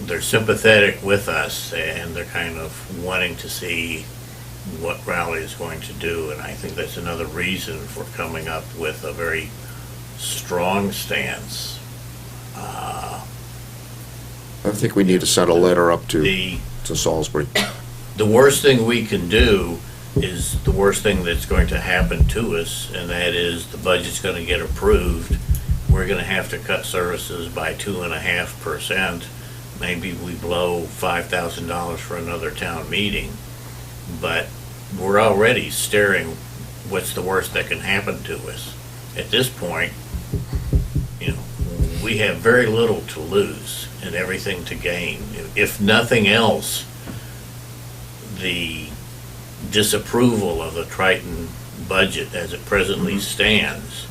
they're sympathetic with us, and they're kind of wanting to see what Raleigh is going to do, and I think that's another reason for coming up with a very strong stance. I think we need to send a letter up to The Salisbury. the worst thing we can do is the worst thing that's going to happen to us, and that is the budget's going to get approved. We're going to have to cut services by 2.5%. Maybe we blow $5,000 for another town meeting, but we're already staring what's the worst that can happen to us. At this point, you know, we have very little to lose and everything to gain. If nothing else, the disapproval of the Triton budget as it presently stands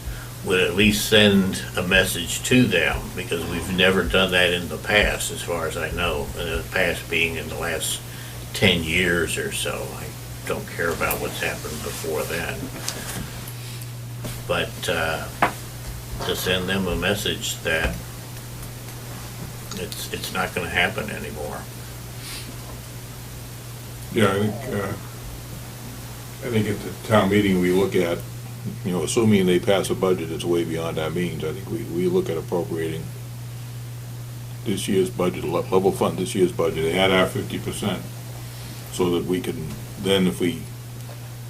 would at least send a message to them, because we've never done that in the past, as far as I know, and the past being in the last 10 years or so. I don't care about what's happened before then. But to send them a message that it's not going to happen anymore. Yeah, I think at the town meeting, we look at, you know, assuming they pass a budget that's way beyond our means, I think we look at appropriating this year's budget, level fund this year's budget, add our 50%, so that we can, then if we,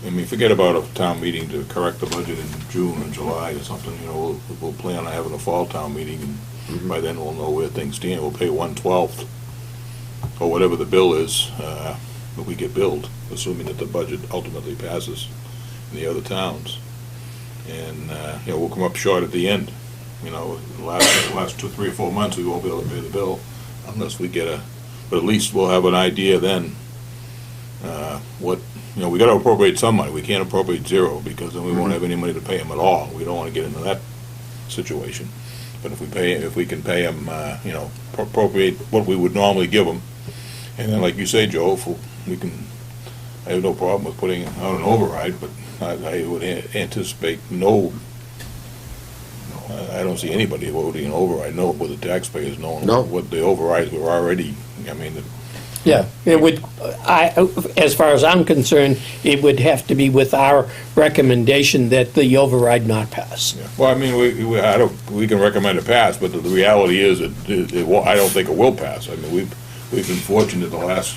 I mean, forget about a town meeting to correct the budget in June or July or something, you know, we'll plan on having a fall town meeting, and by then we'll know where things stand. We'll pay 1/12 or whatever the bill is, that we get billed, assuming that the budget ultimately passes in the other towns. And, you know, we'll come up short at the end. You know, the last 2, 3, or 4 months, we won't be able to pay the bill unless we get but at least we'll have an idea then, what, you know, we gotta appropriate some money. We can't appropriate zero, because then we won't have any money to pay them at all. We don't wanna get into that situation. But if we can pay them, you know, appropriate what we would normally give them, and then, like you say, Joe, if we can, I have no problem with putting out an override, but I would anticipate I don't see anybody voting an override, with the taxpayers knowing No. what the overrides were already, I mean, Yeah, it would, as far as I'm concerned, it would have to be with our recommendation that the override not pass. yeah. Well, I mean, we can recommend it pass, but the reality is that I don't think it will pass. I mean, we've been fortunate the last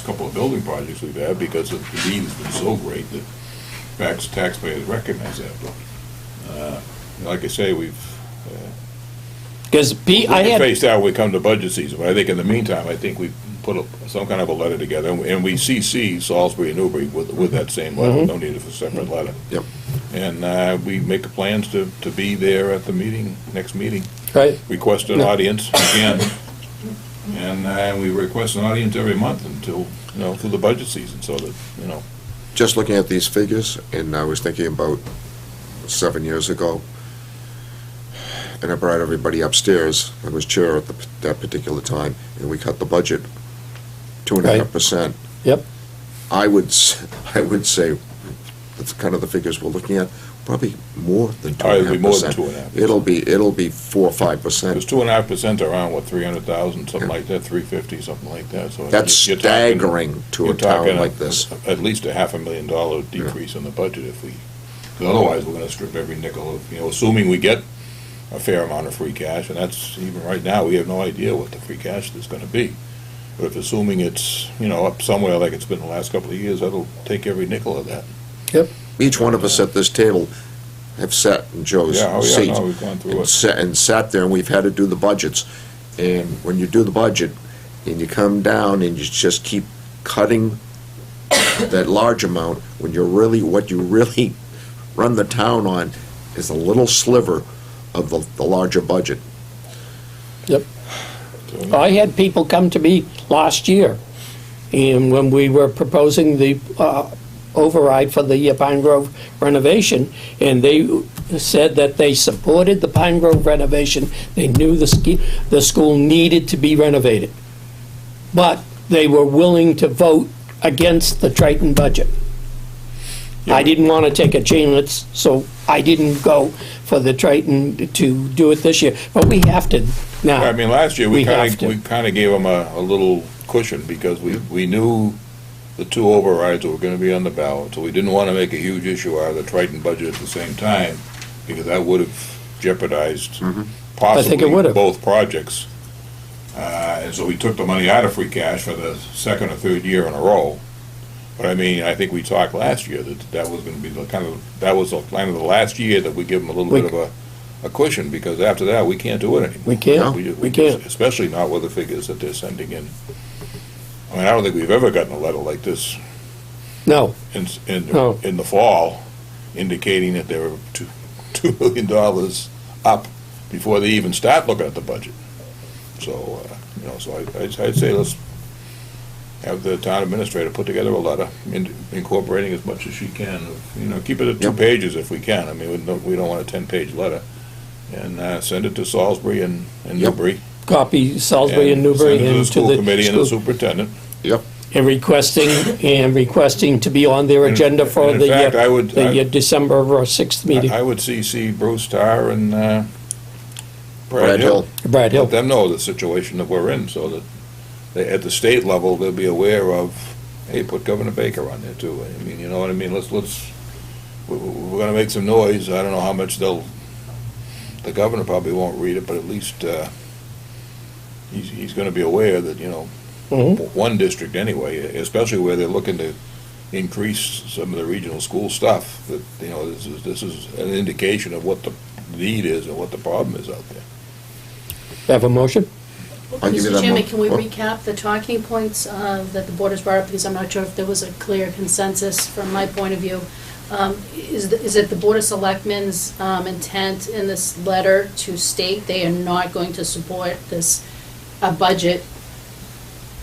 couple of building projects we've had, because the need has been so great that taxpayers recognize that. But, like I say, we've Because I had, faced out when we come to budget season, but I think in the meantime, I think we put some kind of a letter together, and we CC Salisbury and Newbury with that same letter. No need of a separate letter. Yep. And we make plans to be there at the next meeting. right, Request an audience again. And we request an audience every month until, you know, through the budget season, so that, you know. Just looking at these figures, and I was thinking about 7 years ago, and I brought everybody upstairs. I was chair at that particular time, and we cut the budget 2.5%. yep, I would say, that's kind of the figures we're looking at, probably more than 2.5%. It'll be more than 2.5%. It'll be 4 or Because 5%. 2.5% around, what, 300,000, something like that, 350, something like that. So That's you're talking- staggering to a you're talking town like this. At least a $500,000 decrease in the budget if we, because otherwise we're gonna strip every nickel of, you know, assuming we get a fair amount of free cash, and that's, even right now, we have no idea what the free cash is gonna be. But if assuming it's, you know, up somewhere like it's been the last couple of years, that'll take every nickel of that. yep, Each one of us at this table have sat in Joe's Yeah, seat. no, we've gone through and it. sat there, and we've had to do the budgets. And when you do the budget, and you come down and you just keep cutting that large amount, when what you really run the town on is a little sliver of the larger budget. yep. I had people come to me last year, and when we were proposing the override for the Pine Grove renovation, and they said that they supported the Pine Grove renovation. They knew the school needed to be renovated, but they were willing to vote against the Triton budget. I didn't want to take a chance, so I didn't go for the Triton to do it this year, but we have to now. I mean, last year, We we have to. kind of gave them a little cushion because we knew the two overrides were going to be on the ballot, so we didn't want to make a huge issue out of the Triton budget at the same time, because that would have jeopardized possibly would've. both projects. And so we took the money out of free cash for the second or third year in a row. But I mean, I think we talked last year that was going to be that was kind of the last year that we give them a little bit of a cushion, because after that, we can't do it anymore. We can't. We can't. especially not with the figures that they're sending in. I mean, I don't think we've ever gotten a letter like this No, No. in the fall, indicating that they were $2 million up before they even start looking at the budget. So, so I'd say let's have the town administrator put together a letter incorporating as much as she can. Keep it at 2 pages if we can. I mean, we don't want a 10-page letter. And send it to Salisbury and Newbury. copy Salisbury and Newbury Send it to the and to school the committee and the school- superintendent. Yep. and requesting to be on their agenda for and in fact, I would- the December 6th meeting. I would CC Bruce Tarr and Brad Brad Hill. Hill. Brad Hill. Let them know the situation that we're in, so that at the state level, they'll be aware of, hey, put Governor Baker on there too. I mean, you know what I mean? We're gonna make some noise. I don't know how much the governor probably won't read it, but at least, he's gonna be aware that, Mhm. one district anyway, especially where they're looking to increase some of the regional school stuff, that, this is an indication of what the need is and what the problem is out there. Have a motion? I'll give you Mr. that Chairman, mo- can we oh. recap the talking points that the board has brought up, because I'm not sure if there was a clear consensus from my point of view. Is it the Board of Selectmen's intent in this letter to state they are not going to support this budget,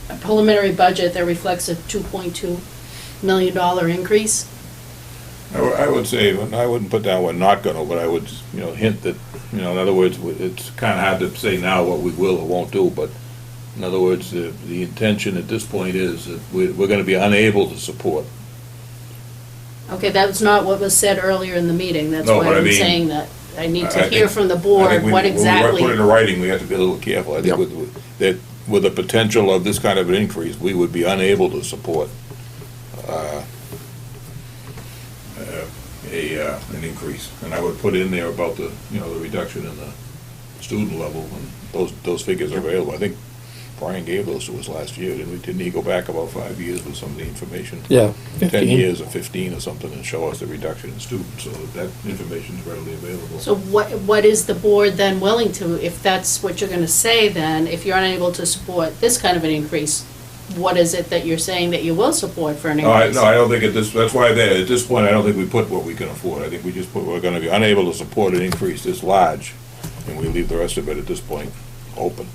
a preliminary budget that reflects a $2.2 million increase? I would say, I wouldn't put down we're not gonna, but I would, hint that, in other words, it's kind of hard to say now what we will or won't do, but in other words, the intention at this point is that we're gonna be unable to support. Okay, that's not what was said earlier in the meeting. That's No, why but I I'm mean, saying that I need to I hear think- from the I board think what When exactly. we put it in writing, we have to be a little careful. I think Yep. that with the potential of this kind of an increase, we would be unable to support an increase. And I would put in there about the reduction in the student level, and those figures are available. I think Brian gave those to us last year, didn't he go back about 5 years with some of the information? Yeah. 10 15. years or 15 or something, and show us the reduction in students, so that information is readily available. So what is the board then willing to, if that's what you're gonna say then, if you're unable to support this kind of an increase, what is it that you're saying that you will support for an No, increase? I don't think that's why at this point, I don't think we put what we can afford. I think we just put, we're gonna be unable to support an increase this large, and we leave the rest of it at this point open.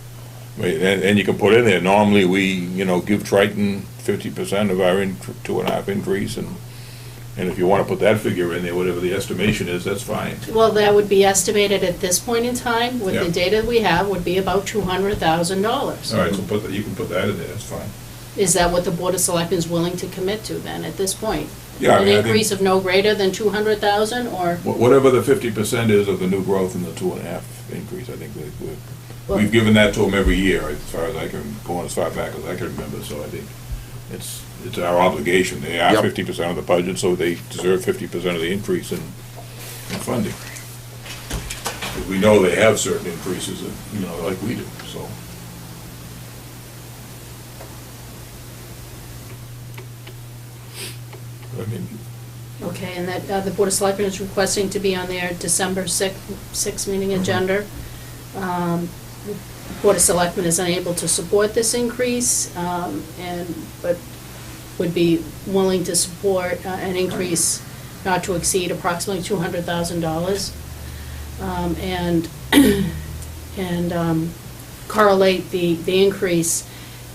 I mean, and you can put in there, normally we, give Triton 50% of our 2.5 increase, and if you wanna put that figure in there, whatever the estimation is, that's fine. Well, that would be estimated at this point in time, with the Yeah. data we have, would be about $200,000. All right, so you can put that in there, that's fine. Is that what the Board of Selectmen is willing to commit to then, at this point? Yeah, I An mean, I think- increase of no greater than 200,000, or? Whatever the 50% is of the new growth and the 2.5 increase, I think we've given that to them every year, as far as I can, going as far back as I can remember, so I think it's our obligation. They are Yep. 50% of the budget, so they deserve 50% of the increase in funding. Because we know they have certain increases, like we do, so. I mean, Okay, and that the Board of Selectmen is requesting to be on their December 6th meeting agenda. The Board of Selectmen is unable to support this increase, but would be willing to support an increase not to exceed approximately $200,000. And correlate the increase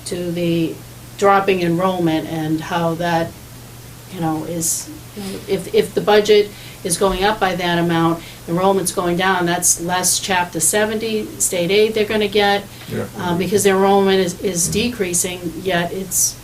to the dropping enrollment and how that, is, if the budget is going up by that amount, enrollment's going down, that's less Chapter 70 state aid they're gonna get, yeah. because their enrollment is decreasing, yet it's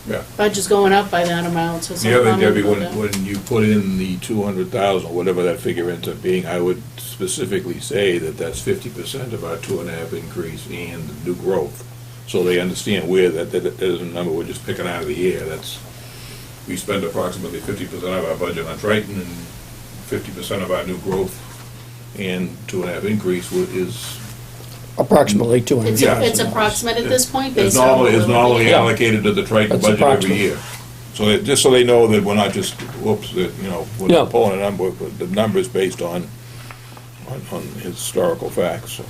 Yeah. budget's going up by that amount, so. some The other, comment Debbie, about when that. you put in the 200,000, whatever that figure ends up being, I would specifically say that that's 50% of our 2.5 increase and the new growth. So they understand where that isn't a number we're just picking out of the air. That's, we spend approximately 50% of our budget on Triton and 50% of our new growth and 2.5 increase is Approximately 200. It's, Yeah. it's approximate at this point, It's based on. normally, what it's we're normally looking at. allocated to the Triton That's budget every approximate. year. So that, just so they know that we're not just, whoops, that, you know, we're Yeah. not pulling a number, but the number's based on historical facts, so.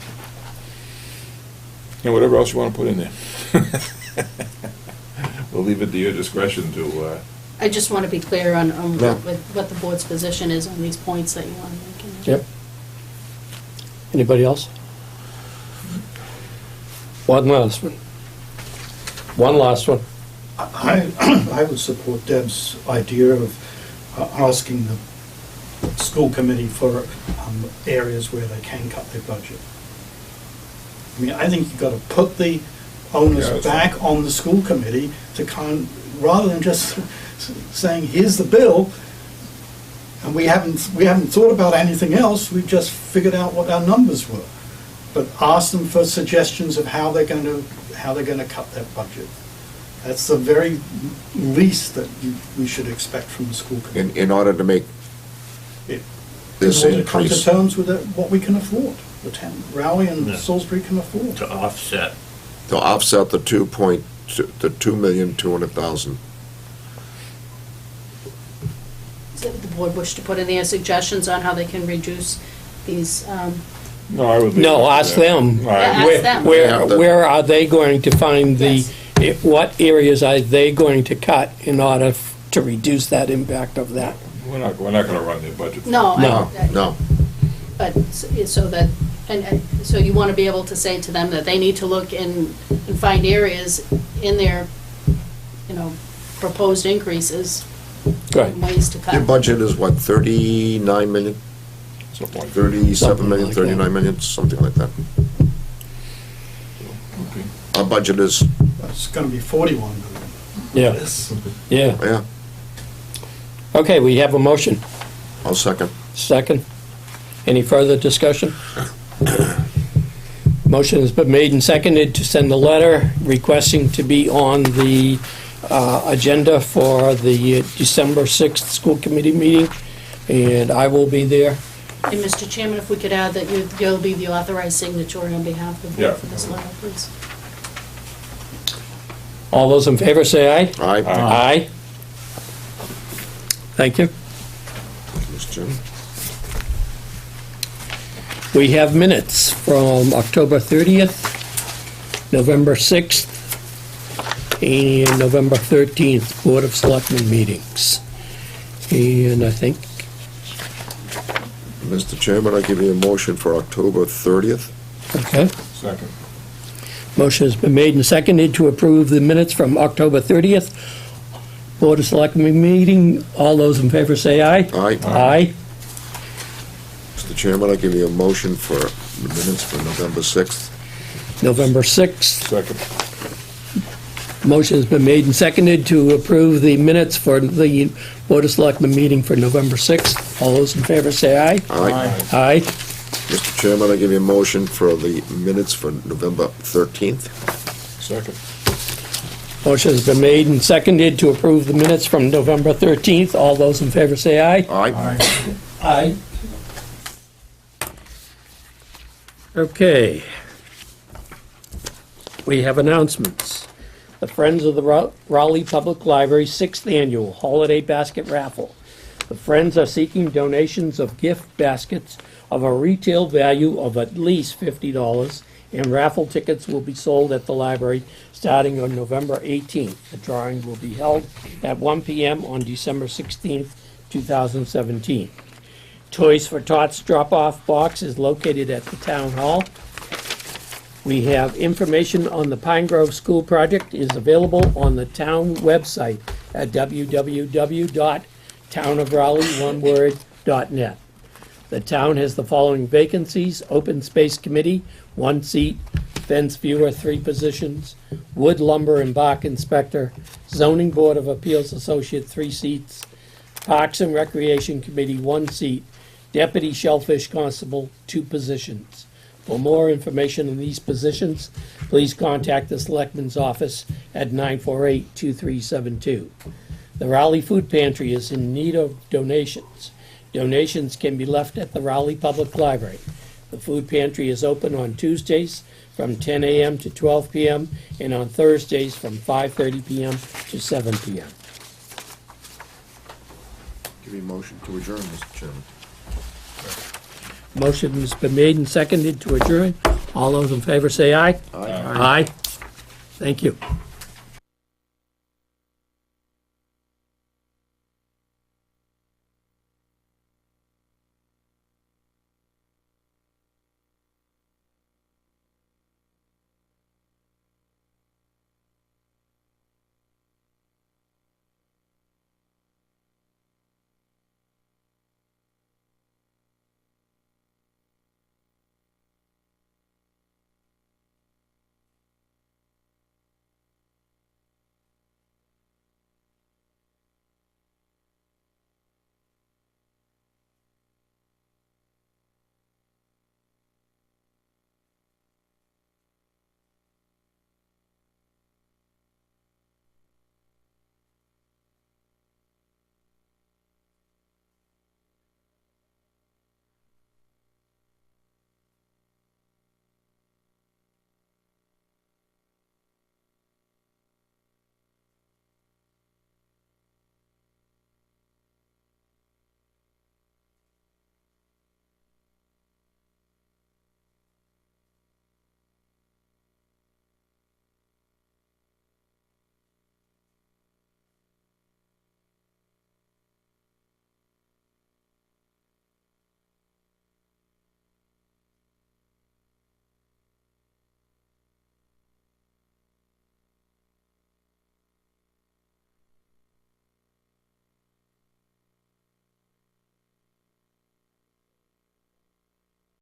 And whatever else you wanna put in there. We'll leave it to your discretion to, I just want to be clear on, Yeah. what the board's position is on these points that you want to make. Yep. Anybody else? One last one. One last one. I would support Deb's idea of asking the school committee for areas where they can cut their budget. I mean, I think you've got to put the Yeah, onus that's back on the school committee to rather than just saying, here's the bill, and we haven't thought about anything else, we've just figured out what our numbers were. But ask them for suggestions of how they're going to cut their budget. That's the very least that we should expect from the school committee. In order to make In this order to come to increase, terms with what we can afford, the town, Raleigh and Yeah. Salisbury can afford. To offset. to offset the 2,200,000. Does the board wish to put in their suggestions on how they can reduce these, no, I would. No, ask them. All right. Ask them. Where are they going to find what areas are they going to cut in order to reduce that impact of that? We're not gonna run their budget. no. No, No, But, so that, and so you want to be able to say to them that they need to look and find areas in their, proposed increases, Right. and ways to cut. your budget is what, 39 million, Something like that. 37 million, like that. 39 million, something like that. Okay. Our budget is, It's going to be 41 million. Yeah, yeah. yeah, Okay, we have a motion. I'll second. Second. Any further discussion? Motion has been made and seconded to send a letter requesting to be on the agenda for the December 6th school committee meeting, and I will be there. And Mr. Chairman, if we could add that you'll be the authorized signatory on behalf of the Yeah. board for this letter, please. All those in favor say aye. Aye. Aye. Thank you. Mr. Chairman. We have minutes from October 30th, November 6th, and November 13th, Board of Selectmen meetings. And I think, Mr. Chairman, I give you a motion for October 30th. okay, Second. motion has been made and seconded to approve the minutes from October 30th, Board of Selectmen meeting. All those in favor say aye. Aye. Aye. Mr. Chairman, I give you a motion for the minutes for November 6th. November 6th, Second. motion has been made and seconded to approve the minutes for the Board of Selectmen meeting for November 6th. All those in favor say aye. Aye. Aye. Mr. Chairman, I give you a motion for the minutes for November 13th. Second. Motion has been made and seconded to approve the minutes from November 13th. All those in favor say aye. Aye. Aye. Okay. We have announcements. The Friends of the Raleigh Public Library 6th Annual Holiday Basket Raffle. The Friends are seeking donations of gift baskets of a retail value of at least $50, and raffle tickets will be sold at the library starting on November 18th. The drawing will be held at 1 p.m. on December 16th, 2017. Toys for Tots drop-off box is located at the Town Hall. We have information on the Pine Grove School Project is available on the town website at www.townofraleigh.net. The town has the following vacancies: Open Space Committee, 1 seat, fence viewer, 3 positions, wood lumber and bark inspector, zoning board of appeals associate, 3 seats, parks and recreation committee, 1 seat, deputy shellfish constable, 2 positions. For more information on these positions, please contact the Selectmen's office at 948-2372. The Raleigh Food Pantry is in need of donations. Donations can be left at the Raleigh Public Library. The food pantry is open on Tuesdays from 10 a.m. to 12 p.m. and on Thursdays from 5:30 p.m. to 7 p.m. Give me a motion to adjourn, Mr. Chairman. Motion has been made and seconded to adjourn. All those in favor say aye. Aye. Aye. Thank you.